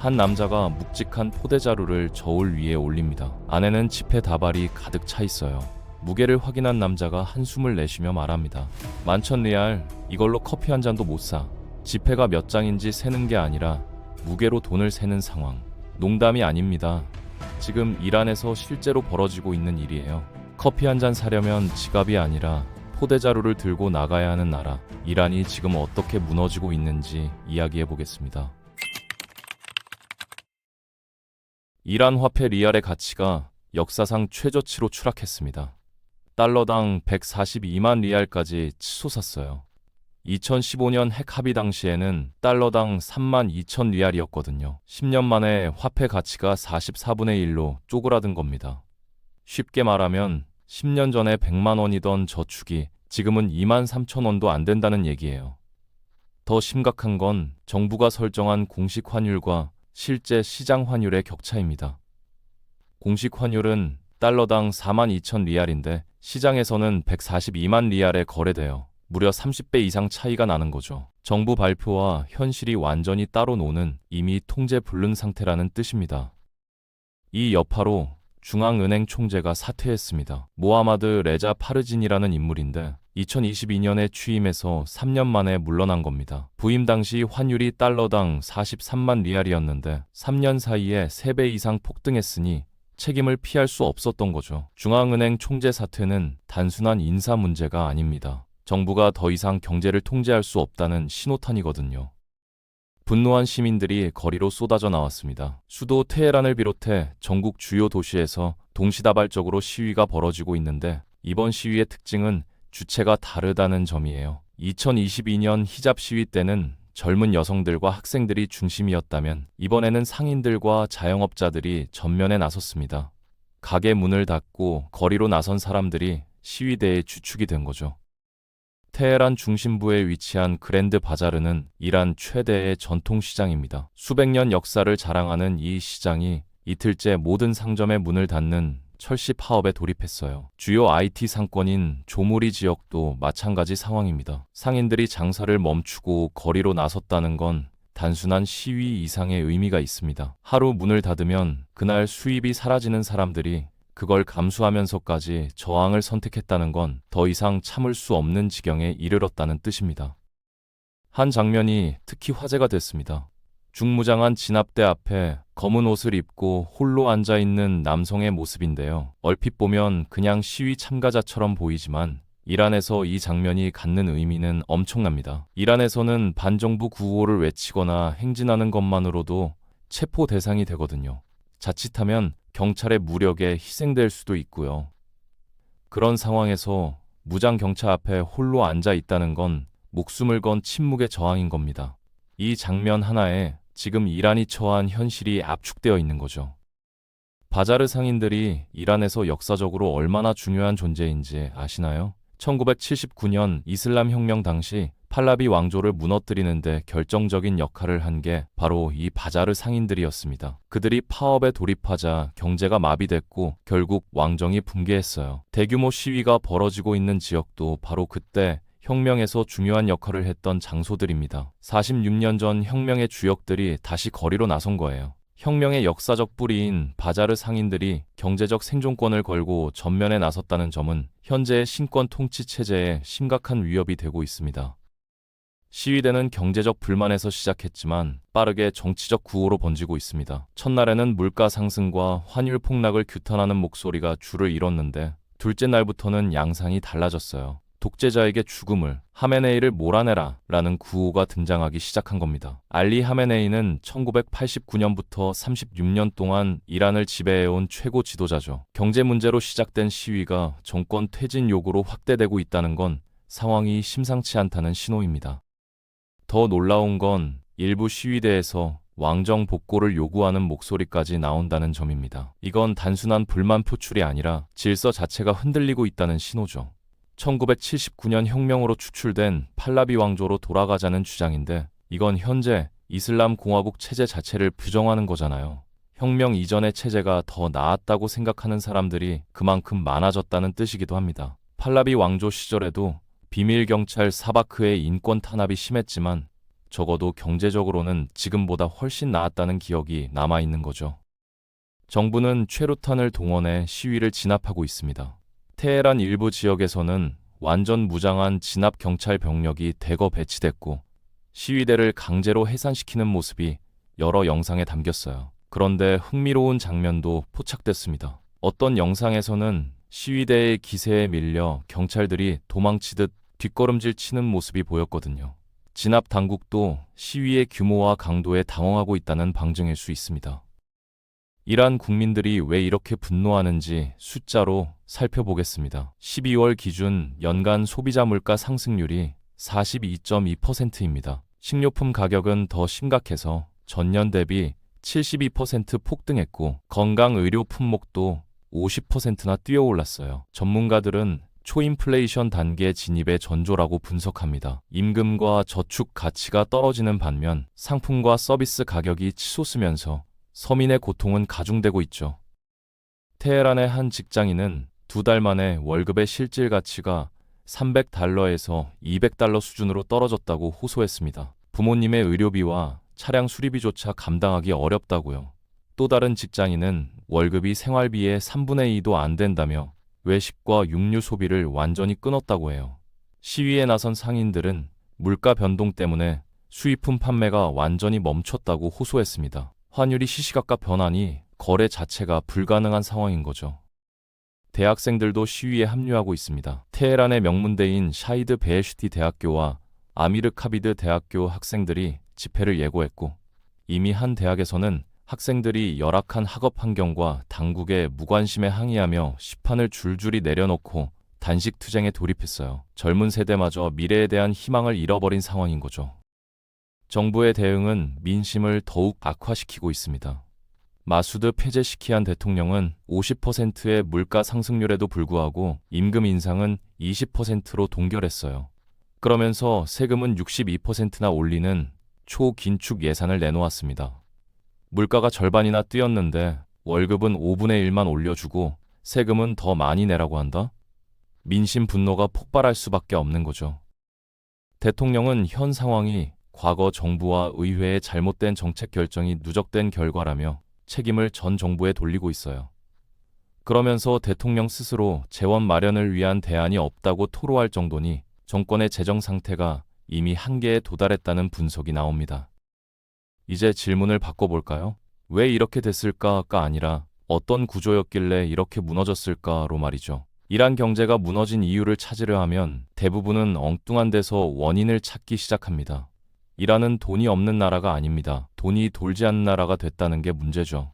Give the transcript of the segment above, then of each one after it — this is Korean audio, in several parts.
한 남자가 묵직한 포대자루를 저울 위에 올립니다. 안에는 지폐 다발이 가득 차 있어요. 무게를 확인한 남자가 한숨을 내쉬며 말합니다. 11,000리알, 이걸로 커피 한 잔도 못 사. 지폐가 몇 장인지 세는 게 아니라 무게로 돈을 세는 상황. 농담이 아닙니다. 지금 이란에서 실제로 벌어지고 있는 일이에요. 커피 한 잔 사려면 지갑이 아니라 포대자루를 들고 나가야 하는 나라. 이란이 지금 어떻게 무너지고 있는지 이야기해 보겠습니다. 이란 화폐 리알의 가치가 역사상 최저치로 추락했습니다. 달러당 142만 리알까지 치솟았어요. 2015년 핵 합의 당시에는 달러당 3만 2천 리알이었거든요. 10년 만에 화폐 가치가 44분의 1로 쪼그라든 겁니다. 쉽게 말하면 10년 전에 100만 원이던 저축이 지금은 2만 3천 원도 안 된다는 얘기예요. 더 심각한 건 정부가 설정한 공식 환율과 실제 시장 환율의 격차입니다. 공식 환율은 달러당 4만 2천 리알인데 시장에서는 142만 리알에 거래돼요. 무려 30배 이상 차이가 나는 거죠. 정부 발표와 현실이 완전히 따로 노는 이미 통제 불능 상태라는 뜻입니다. 이 여파로 중앙은행 총재가 사퇴했습니다. 모하마드 레자 파르진이라는 인물인데 2022년에 취임해서 3년 만에 물러난 겁니다. 부임 당시 환율이 달러당 43만 리알이었는데 3년 사이에 3배 이상 폭등했으니 책임을 피할 수 없었던 거죠. 중앙은행 총재 사퇴는 단순한 인사 문제가 아닙니다. 정부가 더 이상 경제를 통제할 수 없다는 신호탄이거든요. 분노한 시민들이 거리로 쏟아져 나왔습니다. 수도 테헤란을 비롯해 전국 주요 도시에서 동시다발적으로 시위가 벌어지고 있는데 이번 시위의 특징은 주체가 다르다는 점이에요. 2022년 히잡 시위 때는 젊은 여성들과 학생들이 중심이었다면 이번에는 상인들과 자영업자들이 전면에 나섰습니다. 가게 문을 닫고 거리로 나선 사람들이 시위대의 주축이 된 거죠. 테헤란 중심부에 위치한 그랜드 바자르는 이란 최대의 전통시장입니다. 수백 년 역사를 자랑하는 이 시장이 이틀째 모든 상점의 문을 닫는 철시 파업에 돌입했어요. 주요 IT 상권인 조무리 지역도 마찬가지 상황입니다. 상인들이 장사를 멈추고 거리로 나섰다는 건 단순한 시위 이상의 의미가 있습니다. 하루 문을 닫으면 그날 수입이 사라지는 사람들이 그걸 감수하면서까지 저항을 선택했다는 건 더 이상 참을 수 없는 지경에 이르렀다는 뜻입니다. 한 장면이 특히 화제가 됐습니다. 중무장한 진압대 앞에 검은 옷을 입고 홀로 앉아있는 남성의 모습인데요. 얼핏 보면 그냥 시위 참가자처럼 보이지만 이란에서 이 장면이 갖는 의미는 엄청납니다. 이란에서는 반정부 구호를 외치거나 행진하는 것만으로도 체포 대상이 되거든요. 자칫하면 경찰의 무력에 희생될 수도 있고요. 그런 상황에서 무장 경찰 앞에 홀로 앉아 있다는 건 목숨을 건 침묵의 저항인 겁니다. 이 장면 하나에 지금 이란이 처한 현실이 압축되어 있는 거죠. 바자르 상인들이 이란에서 역사적으로 얼마나 중요한 존재인지 아시나요? 1979년 이슬람 혁명 당시 팔라비 왕조를 무너뜨리는데 결정적인 역할을 한 게 바로 이 바자르 상인들이었습니다. 그들이 파업에 돌입하자 경제가 마비됐고 결국 왕정이 붕괴했어요. 대규모 시위가 벌어지고 있는 지역도 바로 그때 혁명에서 중요한 역할을 했던 장소들입니다. 46년 전 혁명의 주역들이 다시 거리로 나선 거예요. 혁명의 역사적 뿌리인 바자르 상인들이 경제적 생존권을 걸고 전면에 나섰다는 점은 현재의 신권 통치 체제에 심각한 위협이 되고 있습니다. 시위대는 경제적 불만에서 시작했지만 빠르게 정치적 구호로 번지고 있습니다. 첫날에는 물가 상승과 환율 폭락을 규탄하는 목소리가 줄을 이뤘는데 둘째 날부터는 양상이 달라졌어요. 독재자에게 죽음을, 하메네이를 몰아내라 라는 구호가 등장하기 시작한 겁니다. 알리 하메네이는 1989년부터 36년 동안 이란을 지배해온 최고 지도자죠. 경제 문제로 시작된 시위가 정권 퇴진 요구로 확대되고 있다는 건 상황이 심상치 않다는 신호입니다. 더 놀라운 건 일부 시위대에서 왕정 복고를 요구하는 목소리까지 나온다는 점입니다. 이건 단순한 불만 표출이 아니라 질서 자체가 흔들리고 있다는 신호죠. 1979년 혁명으로 추출된 팔라비 왕조로 돌아가자는 주장인데 이건 현재 이슬람 공화국 체제 자체를 부정하는 거잖아요. 혁명 이전의 체제가 더 나았다고 생각하는 사람들이 그만큼 많아졌다는 뜻이기도 합니다. 팔라비 왕조 시절에도 비밀 경찰 사바크의 인권 탄압이 심했지만 적어도 경제적으로는 지금보다 훨씬 나았다는 기억이 남아있는 거죠. 정부는 최루탄을 동원해 시위를 진압하고 있습니다. 테헤란 일부 지역에서는 완전 무장한 진압 경찰 병력이 대거 배치됐고 시위대를 강제로 해산시키는 모습이 여러 영상에 담겼어요. 그런데 흥미로운 장면도 포착됐습니다. 어떤 영상에서는 시위대의 기세에 밀려 경찰들이 도망치듯 뒷걸음질 치는 모습이 보였거든요. 진압 당국도 시위의 규모와 강도에 당황하고 있다는 방증일 수 있습니다. 이란 국민들이 왜 이렇게 분노하는지 숫자로 살펴보겠습니다. 12월 기준 연간 소비자 물가 상승률이 42.2%입니다. 식료품 가격은 더 심각해서 전년 대비 72% 폭등했고 건강 의료 품목도 50%나 뛰어올랐어요. 전문가들은 초인플레이션 단계 진입의 전조라고 분석합니다. 임금과 저축 가치가 떨어지는 반면 상품과 서비스 가격이 치솟으면서 서민의 고통은 가중되고 있죠. 테헤란의 한 직장인은 2달 만에 월급의 실질 가치가 $300에서 $200 수준으로 떨어졌다고 호소했습니다. 부모님의 의료비와 차량 수리비조차 감당하기 어렵다고요. 또 다른 직장인은 월급이 생활비의 3분의 2도 안 된다며 외식과 육류 소비를 완전히 끊었다고 해요. 시위에 나선 상인들은 물가 변동 때문에 수입품 판매가 완전히 멈췄다고 호소했습니다. 환율이 시시각각 변하니 거래 자체가 불가능한 상황인 거죠. 대학생들도 시위에 합류하고 있습니다. 테헤란의 명문대인 샤히드 베헤슈티 대학교와 아미르 카비드 대학교 학생들이 집회를 예고했고 이미 한 대학에서는 학생들이 열악한 학업 환경과 당국의 무관심에 항의하며 시판을 줄줄이 내려놓고 단식 투쟁에 돌입했어요. 젊은 세대마저 미래에 대한 희망을 잃어버린 상황인 거죠. 정부의 대응은 민심을 더욱 악화시키고 있습니다. 마수드 페제시키안 대통령은 50%의 물가 상승률에도 불구하고 임금 인상은 20%로 동결했어요. 그러면서 세금은 62%나 올리는 초긴축 예산을 내놓았습니다. 물가가 절반이나 뛰었는데 월급은 5분의 1만 올려주고 세금은 더 많이 내라고 한다? 민심 분노가 폭발할 수밖에 없는 거죠. 대통령은 현 상황이 과거 정부와 의회의 잘못된 정책 결정이 누적된 결과라며 책임을 전 정부에 돌리고 있어요. 그러면서 대통령 스스로 재원 마련을 위한 대안이 없다고 토로할 정도니 정권의 재정 상태가 이미 한계에 도달했다는 분석이 나옵니다. 이제 질문을 바꿔볼까요? 왜 이렇게 됐을까가 아니라 어떤 구조였길래 이렇게 무너졌을까로 말이죠. 이란 경제가 무너진 이유를 찾으려 하면 대부분은 엉뚱한 데서 원인을 찾기 시작합니다. 이란은 돈이 없는 나라가 아닙니다. 돈이 돌지 않는 나라가 됐다는 게 문제죠.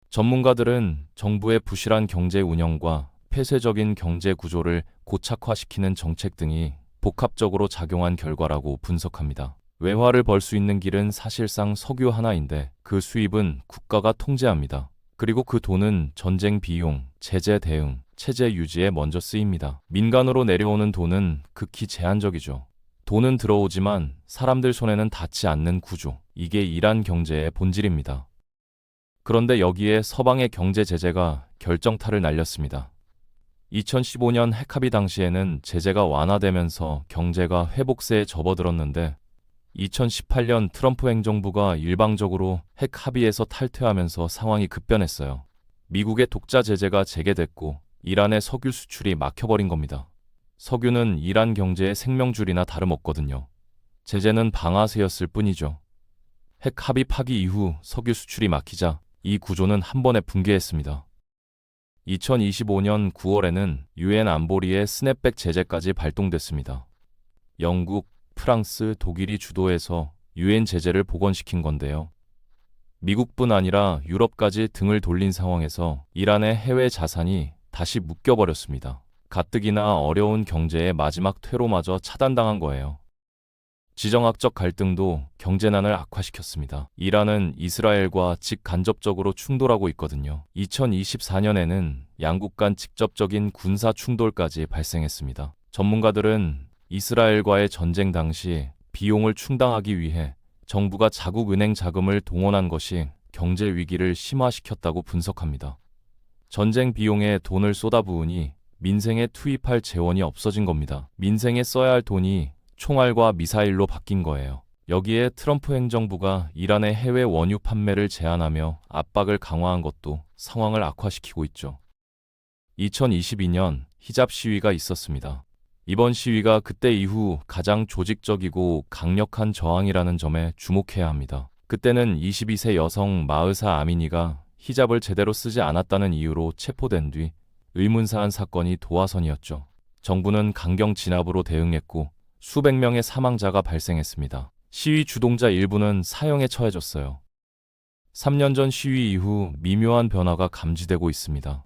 전문가들은 정부의 부실한 경제 운영과 폐쇄적인 경제 구조를 고착화시키는 정책 등이 복합적으로 작용한 결과라고 분석합니다. 외화를 벌 수 있는 길은 사실상 석유 하나인데 그 수입은 국가가 통제합니다. 그리고 그 돈은 전쟁 비용, 제재 대응, 체제 유지에 먼저 쓰입니다. 민간으로 내려오는 돈은 극히 제한적이죠. 돈은 들어오지만 사람들 손에는 닿지 않는 구조. 이게 이란 경제의 본질입니다. 그런데 여기에 서방의 경제 제재가 결정타를 날렸습니다. 2015년 핵합의 당시에는 제재가 완화되면서 경제가 회복세에 접어들었는데 2018년 트럼프 행정부가 일방적으로 핵 합의에서 탈퇴하면서 상황이 급변했어요. 미국의 독자 제재가 재개됐고 이란의 석유 수출이 막혀버린 겁니다. 석유는 이란 경제의 생명줄이나 다름없거든요. 제재는 방아쇠였을 뿐이죠. 핵 합의 파기 이후 석유 수출이 막히자 이 구조는 한 번에 붕괴했습니다. 2025년 9월에는 유엔 안보리의 스냅백 제재까지 발동됐습니다. 영국, 프랑스, 독일이 주도해서 유엔 제재를 복원시킨 건데요. 미국뿐 아니라 유럽까지 등을 돌린 상황에서 이란의 해외 자산이 다시 묶여버렸습니다. 가뜩이나 어려운 경제의 마지막 퇴로마저 차단당한 거예요. 지정학적 갈등도 경제난을 악화시켰습니다. 이란은 이스라엘과 직간접적으로 충돌하고 있거든요. 2024년에는 양국 간 직접적인 군사 충돌까지 발생했습니다. 전문가들은 이스라엘과의 전쟁 당시 비용을 충당하기 위해 정부가 자국 은행 자금을 동원한 것이 경제 위기를 심화시켰다고 분석합니다. 전쟁 비용에 돈을 쏟아부으니 민생에 투입할 재원이 없어진 겁니다. 민생에 써야 할 돈이 총알과 미사일로 바뀐 거예요. 여기에 트럼프 행정부가 이란의 해외 원유 판매를 제한하며 압박을 강화한 것도 상황을 악화시키고 있죠. 2022년 히잡 시위가 있었습니다. 이번 시위가 그때 이후 가장 조직적이고 강력한 저항이라는 점에 주목해야 합니다. 그때는 22세 여성 마흐사 아미니가 히잡을 제대로 쓰지 않았다는 이유로 체포된 뒤 의문사한 사건이 도화선이었죠. 정부는 강경 진압으로 대응했고 수백 명의 사망자가 발생했습니다. 시위 주동자 일부는 사형에 처해졌어요. 3년 전 시위 이후 미묘한 변화가 감지되고 있습니다.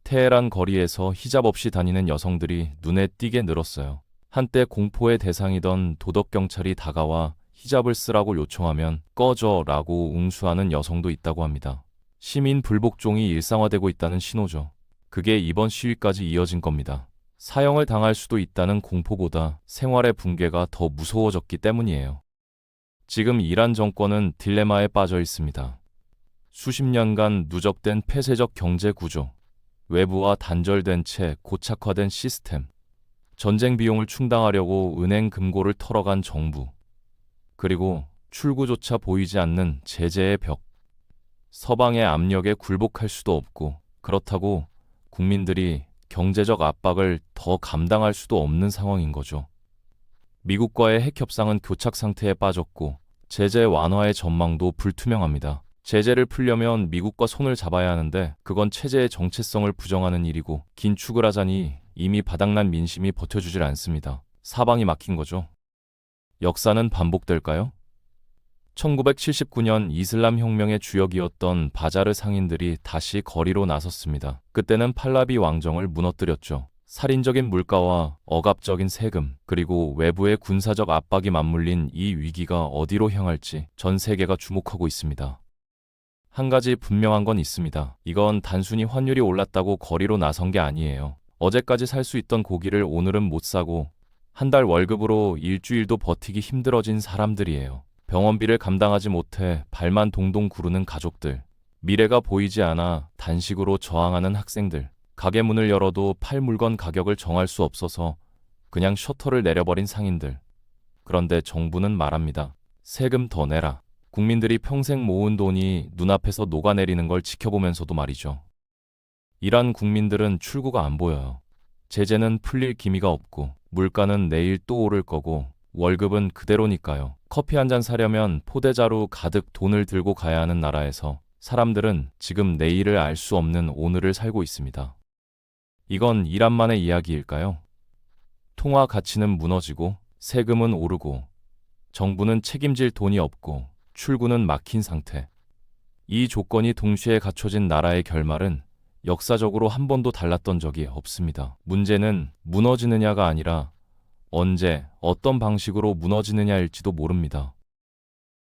테헤란 거리에서 히잡 없이 다니는 여성들이 눈에 띄게 늘었어요. 한때 공포의 대상이던 도덕경찰이 다가와 히잡을 쓰라고 요청하면 꺼져 라고 웅수하는 여성도 있다고 합니다. 시민 불복종이 일상화되고 있다는 신호죠. 그게 이번 시위까지 이어진 겁니다. 사형을 당할 수도 있다는 공포보다 생활의 붕괴가 더 무서워졌기 때문이에요. 지금 이란 정권은 딜레마에 빠져 있습니다. 수십 년간 누적된 폐쇄적 경제 구조, 외부와 단절된 채 고착화된 시스템, 전쟁 비용을 충당하려고 은행 금고를 털어간 정부, 그리고 출구조차 보이지 않는 제재의 벽. 서방의 압력에 굴복할 수도 없고, 그렇다고 국민들이 경제적 압박을 더 감당할 수도 없는 상황인 거죠. 미국과의 핵 협상은 교착 상태에 빠졌고, 제재 완화의 전망도 불투명합니다. 제재를 풀려면 미국과 손을 잡아야 하는데 그건 체제의 정체성을 부정하는 일이고 긴축을 하자니 이미 바닥난 민심이 버텨주질 않습니다. 사방이 막힌 거죠. 역사는 반복될까요? 1979년 이슬람 혁명의 주역이었던 바자르 상인들이 다시 거리로 나섰습니다. 그때는 팔라비 왕정을 무너뜨렸죠. 살인적인 물가와 억압적인 세금, 그리고 외부의 군사적 압박이 맞물린 이 위기가 어디로 향할지 전 세계가 주목하고 있습니다. 한 가지 분명한 건 있습니다. 이건 단순히 환율이 올랐다고 거리로 나선 게 아니에요. 어제까지 살 수 있던 고기를 오늘은 못 사고 한 달 월급으로 일주일도 버티기 힘들어진 사람들이에요. 병원비를 감당하지 못해 발만 동동 구르는 가족들, 미래가 보이지 않아 단식으로 저항하는 학생들, 가게 문을 열어도 팔 물건 가격을 정할 수 없어서 그냥 셔터를 내려버린 상인들. 그런데 정부는 말합니다. 세금 더 내라. 국민들이 평생 모은 돈이 눈앞에서 녹아내리는 걸 지켜보면서도 말이죠. 이란 국민들은 출구가 안 보여요. 제재는 풀릴 기미가 없고 물가는 내일 또 오를 거고 월급은 그대로니까요. 커피 한 잔 사려면 포대자루 가득 돈을 들고 가야 하는 나라에서 사람들은 지금 내일을 알 수 없는 오늘을 살고 있습니다. 이건 이란만의 이야기일까요? 통화 가치는 무너지고 세금은 오르고 정부는 책임질 돈이 없고 출구는 막힌 상태. 이 조건이 동시에 갖춰진 나라의 결말은 역사적으로 한 번도 달랐던 적이 없습니다. 문제는 무너지느냐가 아니라 언제, 어떤 방식으로 무너지느냐일지도 모릅니다.